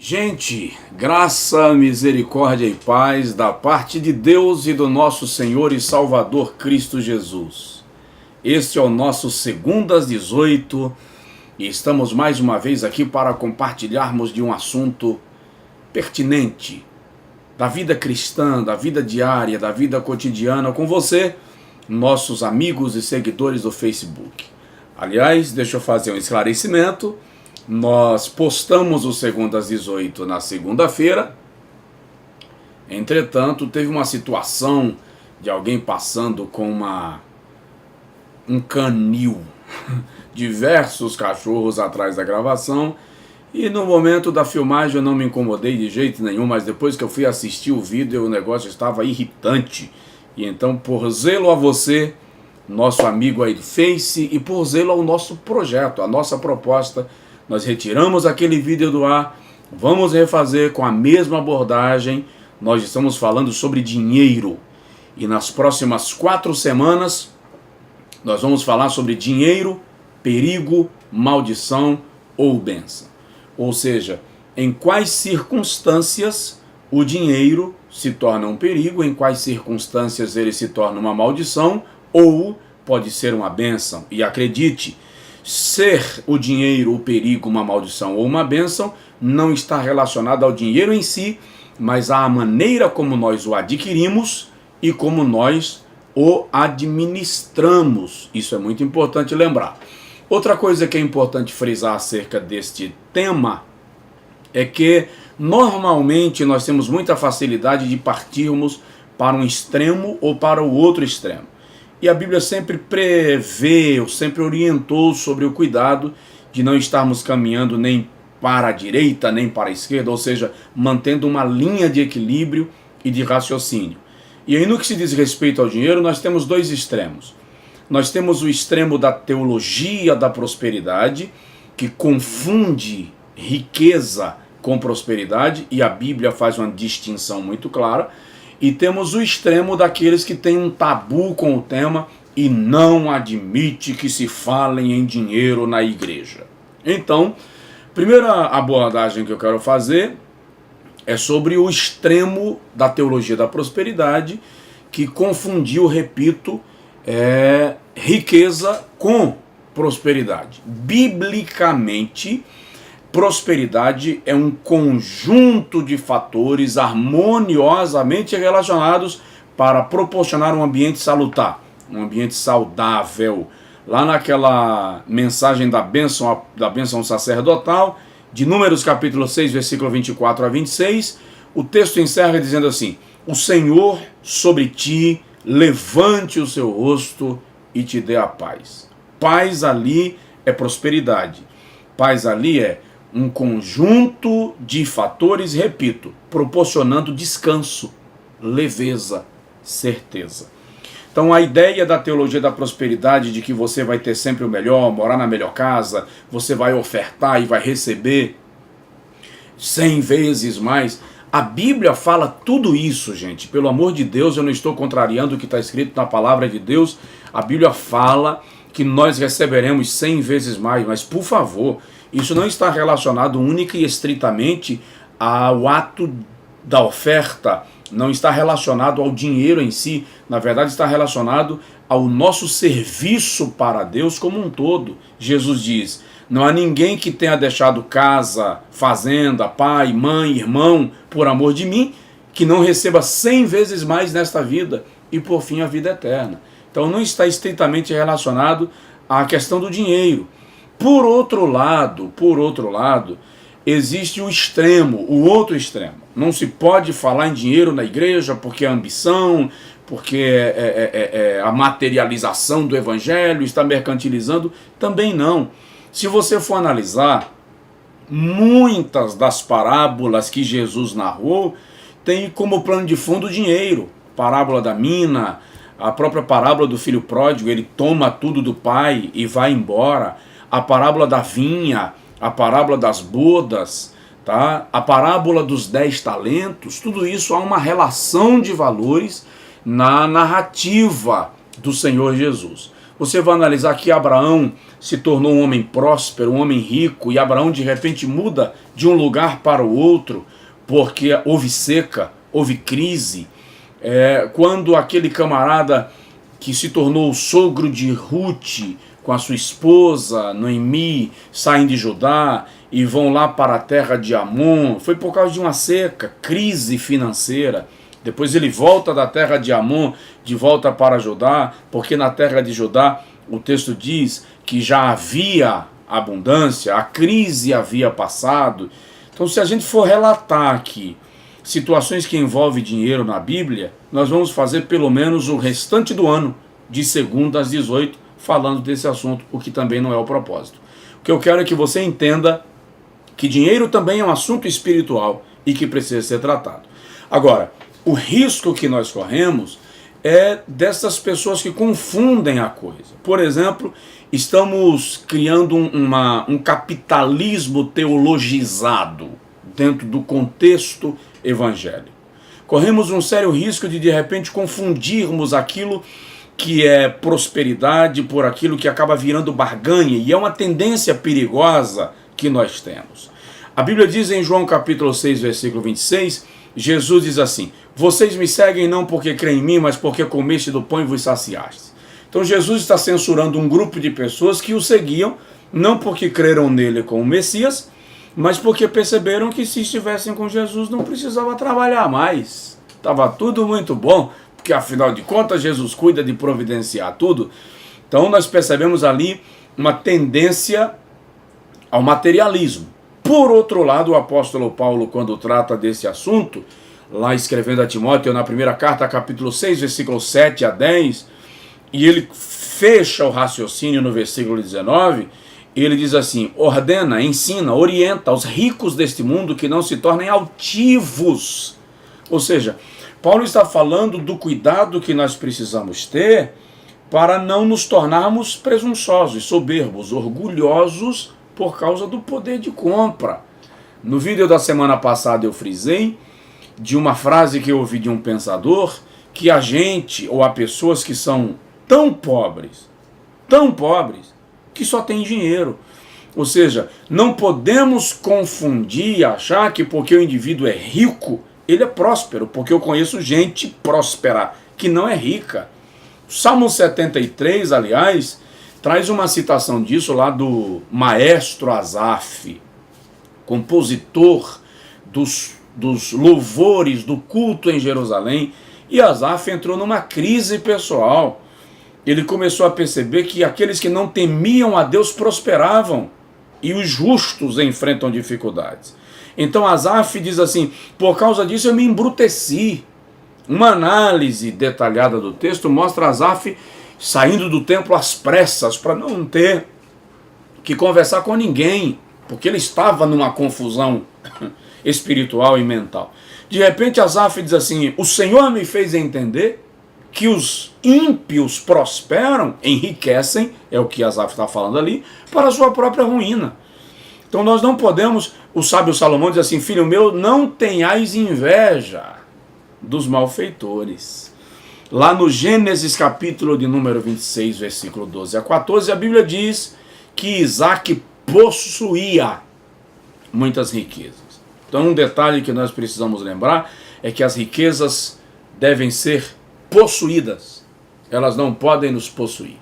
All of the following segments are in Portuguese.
Gente, graça, misericórdia e paz da parte de Deus e do nosso Senhor e Salvador Cristo Jesus. Este é o nosso Segundas 18 e estamos mais uma vez aqui para compartilharmos de um assunto pertinente da vida cristã, da vida diária, da vida cotidiana com você, nossos amigos e seguidores do Facebook. Aliás, deixa eu fazer um esclarecimento. Nós postamos o Segundas 18 na segunda-feira. Entretanto, teve uma situação de alguém passando com um canil, diversos cachorros atrás da gravação, e no momento da filmagem eu não me incomodei de jeito nenhum, mas depois que eu fui assistir o vídeo o negócio estava irritante. E então, por zelo a você, nosso amigo aí do Face, e por zelo ao nosso projeto, a nossa proposta, nós retiramos aquele vídeo do ar, vamos refazer com a mesma abordagem. Nós estamos falando sobre dinheiro. E nas próximas 4 semanas, nós vamos falar sobre dinheiro, perigo, maldição ou bênção. Ou seja, em quais circunstâncias o dinheiro se torna um perigo, em quais circunstâncias ele se torna uma maldição ou pode ser uma bênção. E acredite, ser o dinheiro, o perigo, uma maldição ou uma bênção não está relacionado ao dinheiro em si, mas à maneira como nós o adquirimos e como nós o administramos. Isso é muito importante lembrar. Outra coisa que é importante frisar acerca deste tema é que normalmente nós temos muita facilidade de partirmos para um extremo ou para o outro extremo. E a Bíblia sempre prevê, ou sempre orientou sobre o cuidado de não estarmos caminhando nem para a direita, nem para a esquerda, ou seja, mantendo uma linha de equilíbrio e de raciocínio. E aí no que se diz respeito ao dinheiro, nós temos 2 extremos. Nós temos o extremo da teologia da prosperidade, que confunde riqueza com prosperidade, e a Bíblia faz uma distinção muito clara. E temos o extremo daqueles que têm um tabu com o tema e não admite que se falem em dinheiro na igreja. Então, primeira abordagem que eu quero fazer é sobre o extremo da teologia da prosperidade, que confundiu, repito, riqueza com prosperidade. Biblicamente, prosperidade é um conjunto de fatores harmoniosamente relacionados para proporcionar um ambiente salutar, um ambiente saudável. Lá naquela mensagem da bênção sacerdotal, de Números capítulo 6, versículo 24 a 26, o texto encerra dizendo assim: o Senhor sobre ti levante o seu rosto e te dê a paz. Paz ali é prosperidade. Paz ali é um conjunto de fatores, repito, proporcionando descanso, leveza, certeza. Então a ideia da teologia da prosperidade de que você vai ter sempre o melhor, morar na melhor casa, você vai ofertar e vai receber 100 vezes mais. A Bíblia fala tudo isso, gente. Pelo amor de Deus, eu não estou contrariando o que está escrito na palavra de Deus. A Bíblia fala que nós receberemos 100 vezes mais, mas por favor, isso não está relacionado única e estritamente ao ato da oferta, não está relacionado ao dinheiro em si, na verdade está relacionado ao nosso serviço para Deus como um todo. Jesus diz: não há ninguém que tenha deixado casa, fazenda, pai, mãe, irmão, por amor de mim, que não receba 100 vezes mais nesta vida e por fim a vida eterna. Então não está estritamente relacionado à questão do dinheiro. Por outro lado, existe o extremo, o outro extremo. Não se pode falar em dinheiro na igreja porque é ambição, porque é a materialização do evangelho, está mercantilizando. Também não. Se você for analisar, muitas das parábolas que Jesus narrou têm como plano de fundo o dinheiro. Parábola da mina, a própria parábola do filho pródigo, ele toma tudo do pai e vai embora. A parábola da vinha, a parábola das bodas, tá? A parábola dos 10 talentos, tudo isso há uma relação de valores na narrativa do Senhor Jesus. Você vai analisar que Abraão se tornou um homem próspero, um homem rico, e Abraão de repente muda de um lugar para o outro, porque houve seca, houve crise. Quando aquele camarada que se tornou o sogro de Ruth, com a sua esposa, Noemi, saem de Judá e vão lá para a terra de Amon, foi por causa de uma seca, crise financeira. Depois ele volta da terra de Amon, de volta para Judá, porque na terra de Judá o texto diz que já havia abundância, a crise havia passado. Então, se a gente for relatar aqui situações que envolvem dinheiro na Bíblia, nós vamos fazer pelo menos o restante do ano, de segunda às 18, falando desse assunto, o que também não é o propósito. O que eu quero é que você entenda que dinheiro também é um assunto espiritual e que precisa ser tratado. Agora, o risco que nós corremos é dessas pessoas que confundem a coisa. Por exemplo, estamos criando um capitalismo teologizado dentro do contexto evangélico. Corremos um sério risco de repente confundirmos aquilo que é prosperidade por aquilo que acaba virando barganha, e é uma tendência perigosa que nós temos. A Bíblia diz em João capítulo 6, versículo 26, Jesus diz assim: vocês me seguem não porque creem em mim, mas porque comeste do pão e vos saciastes. Então Jesus está censurando um grupo de pessoas que o seguiam, não porque creram nele como Messias, mas porque perceberam que se estivessem com Jesus não precisava trabalhar mais. Estava tudo muito bom, porque afinal de contas Jesus cuida de providenciar tudo. Então nós percebemos ali uma tendência ao materialismo. Por outro lado, o apóstolo Paulo, quando trata desse assunto, lá escrevendo a Timóteo, na primeira carta, capítulo 6, versículos 7 a 10, e ele fecha o raciocínio no versículo 19, ele diz assim: ordena, ensina, orienta os ricos deste mundo que não se tornem altivos. Ou seja, Paulo está falando do cuidado que nós precisamos ter para não nos tornarmos presunçosos, soberbos, orgulhosos por causa do poder de compra. No vídeo da semana passada eu frisei de uma frase que eu ouvi de um pensador, que a gente, ou há pessoas que são tão pobres, que só tem dinheiro. Ou seja, não podemos confundir e achar que porque o indivíduo é rico, ele é próspero, porque eu conheço gente próspera que não é rica. O Salmo 73, aliás, traz uma citação disso lá do maestro Asaf, compositor dos louvores do culto em Jerusalém. E Asaf entrou numa crise pessoal. Ele começou a perceber que aqueles que não temiam a Deus prosperavam e os justos enfrentam dificuldades. Então Asaf diz assim: por causa disso eu me embruteci. Uma análise detalhada do texto mostra Asaf saindo do templo às pressas para não ter que conversar com ninguém, porque ele estava numa confusão espiritual e mental. De repente Asaf diz assim: o Senhor me fez entender que os ímpios prosperam, enriquecem, é o que Asaf está falando ali, para a sua própria ruína. Então nós não podemos, o sábio Salomão diz assim: filho meu, não tenhais inveja dos malfeitores. Lá no Gênesis capítulo de número 26, versículo 12 a 14, a Bíblia diz que Isaac possuía muitas riquezas. Então um detalhe que nós precisamos lembrar é que as riquezas devem ser possuídas, elas não podem nos possuir.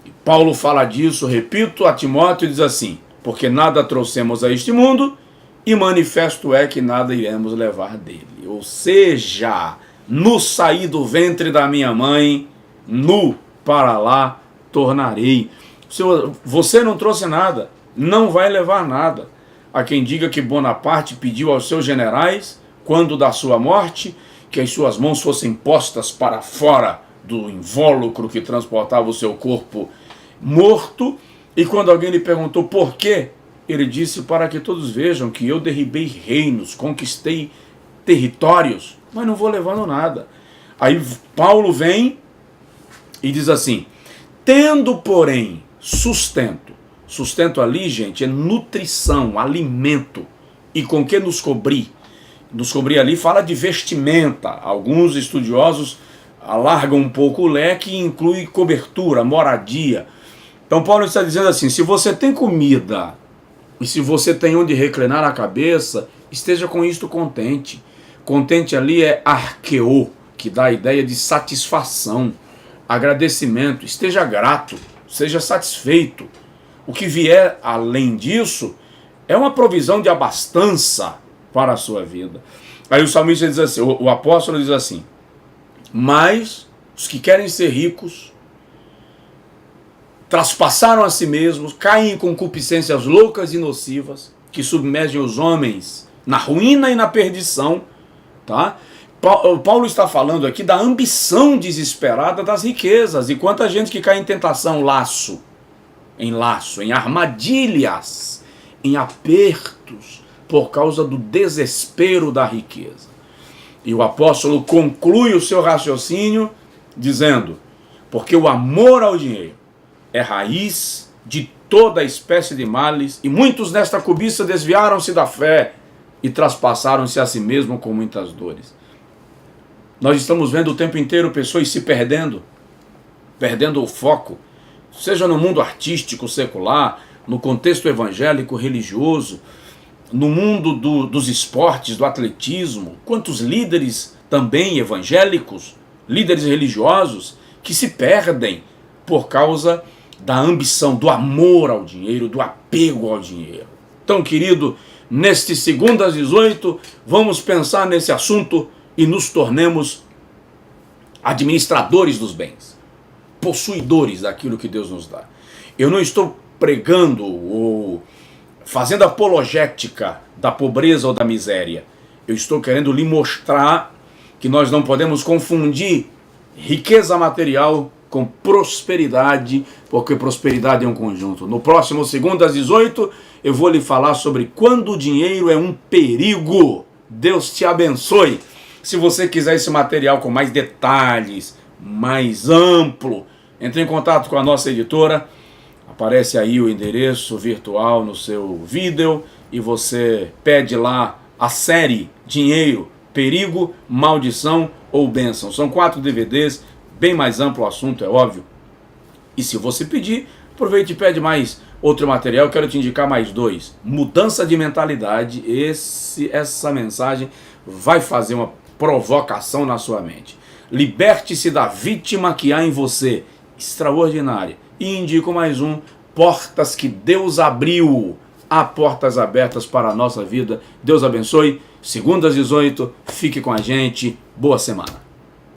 E Paulo fala disso, repito, a Timóteo, diz assim: porque nada trouxemos a este mundo, e manifesto é que nada iremos levar dele. Ou seja, no sair do ventre da minha mãe, nu para lá tornarei. Você não trouxe nada, não vai levar nada. Há quem diga que Bonaparte pediu aos seus generais, quando da sua morte, que as suas mãos fossem postas para fora do invólucro que transportava o seu corpo morto, e quando alguém lhe perguntou por quê, ele disse: para que todos vejam que eu derribei reinos, conquistei territórios, mas não vou levando nada. Aí Paulo vem e diz assim: tendo, porém, sustento ali, gente, é nutrição, alimento, e com que nos cobrir? Nos cobrir ali fala de vestimenta. Alguns estudiosos alarga um pouco o leque e inclui cobertura, moradia. Então Paulo está dizendo assim, se você tem comida e se você tem onde reclinar a cabeça, esteja com isto contente. Contente ali é arqueô, que dá a ideia de satisfação, agradecimento. Esteja grato, seja satisfeito. O que vier além disso é uma provisão de abastança para a sua vida. Aí o salmista diz assim, o apóstolo diz assim, mas os que querem ser ricos traspassaram a si mesmos, caem em concupiscências loucas e nocivas, que submergem os homens na ruína e na perdição. Tá? Paulo está falando aqui da ambição desesperada das riquezas, e quanta gente que cai em tentação, em armadilhas, em apertos, por causa do desespero da riqueza. E o apóstolo conclui o seu raciocínio dizendo, porque o amor ao dinheiro é raiz de toda espécie de males, e muitos nesta cobiça desviaram-se da fé e traspassaram-se a si mesmos com muitas dores. Nós estamos vendo o tempo inteiro pessoas se perdendo o foco, seja no mundo artístico, secular, no contexto evangélico, religioso, no mundo dos esportes, do atletismo. Quantos líderes também evangélicos, líderes religiosos, que se perdem por causa da ambição, do amor ao dinheiro, do apego ao dinheiro. Então, querido, neste 2/18, vamos pensar nesse assunto e nos tornemos administradores dos bens, possuidores daquilo que Deus nos dá. Eu não estou pregando ou fazendo apologética da pobreza ou da miséria. Eu estou querendo lhe mostrar que nós não podemos confundir riqueza material com prosperidade, porque prosperidade é um conjunto. No próximo 2/18, eu vou lhe falar sobre quando o dinheiro é um perigo. Deus te abençoe. Se você quiser esse material com mais detalhes, mais amplo, entre em contato com a nossa editora. Aparece aí o endereço virtual no seu vídeo e você pede lá a série Dinheiro, Perigo, Maldição ou Bênção. São 4 DVDs, bem mais amplo o assunto, é óbvio. E se você pedir, aproveite e pede mais outro material. Quero te indicar mais 2. Mudança de mentalidade. Essa mensagem vai fazer uma provocação na sua mente. Liberte-se da vítima que há em você. Extraordinária. E indico mais um, portas que Deus abriu. Há portas abertas para a nossa vida. Deus abençoe. 2/18, fique com a gente. Boa semana.